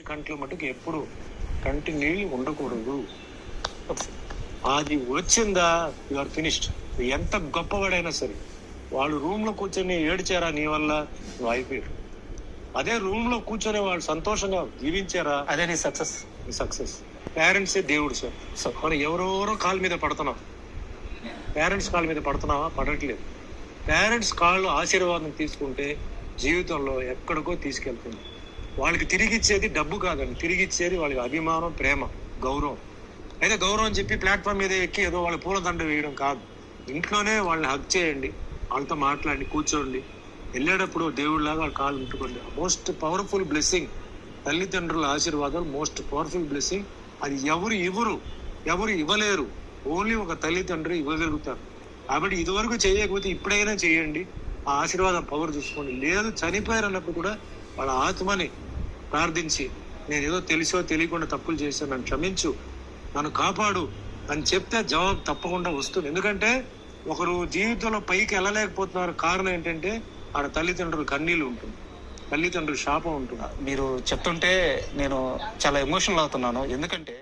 కంట్లో మటుకు ఎప్పుడు కంటి నీళ్ళు ఉండకూడదు. అది వచ్చిందా యు ఆర్ ఫినిష్డ్. ఎంత గొప్పవాడైనా సరే వాళ్ళు రూమ్ లో కూర్చొని ఏడ్చారా నీ వల్ల, నువ్వు అయిపోయారు. అదే రూమ్ లో కూర్చొని వాళ్ళు సంతోషంగా జీవించారా, అదే నీ సక్సెస్. సక్సెస్. పేరెంట్సే దేవుడు సార్. మనం ఎవరెవరో కాళ్ళ మీద పడుతున్నాం. పేరెంట్స్ కాళ్ళ మీద పడుతున్నావా? పడట్లేదు. పేరెంట్స్ కాళ్ళు ఆశీర్వాదం తీసుకుంటే జీవితంలో ఎక్కడికో తీసుకెళ్తుంది. వాళ్ళకి తిరిగి ఇచ్చేది డబ్బు కాదండి, తిరిగి ఇచ్చేది వాళ్ళకి అభిమానం, ప్రేమ, గౌరవం. అయితే గౌరవం అని చెప్పి ప్లాట్ఫామ్ మీద ఎక్కి ఏదో వాళ్ళ పూలదండ వేయడం కాదు. ఇంట్లోనే వాళ్ళని హక్ చేయండి, వాళ్ళతో మాట్లాడి కూర్చోండి. వెళ్ళేటప్పుడు దేవుడిలాగా వాళ్ళ కాళ్ళు ఉంటుకోండి. మోస్ట్ పవర్ఫుల్ బ్లెస్సింగ్ తల్లిదండ్రుల ఆశీర్వాదాలు, మోస్ట్ పవర్ఫుల్ బ్లెస్సింగ్. అది ఎవరు ఇవ్వలేరు, ఓన్లీ ఒక తల్లిదండ్రులు ఇవ్వగలుగుతారు. కాబట్టి ఇదివరకు చేయకపోతే ఇప్పుడైనా చేయండి, ఆ ఆశీర్వాదం పవర్ చూసుకోండి. లేదు చనిపోయారన్నప్పుడు కూడా వాళ్ళ ఆత్మని ప్రార్థించి, నేను ఏదో తెలిసో తెలియకుండా తప్పులు చేశాను, నన్ను క్షమించు, నన్ను కాపాడు అని చెప్తే జవాబు తప్పకుండా వస్తుంది. ఎందుకంటే ఒకరు జీవితంలో పైకి వెళ్ళలేకపోతున్నారు, కారణం ఏంటంటే ఆడ తల్లిదండ్రులు కన్నీళ్ళు ఉంటుంది, తల్లిదండ్రులు శాపం ఉంటుంది. మీరు చెప్తుంటే నేను చాలా ఎమోషనల్ అవుతున్నాను. ఎందుకంటే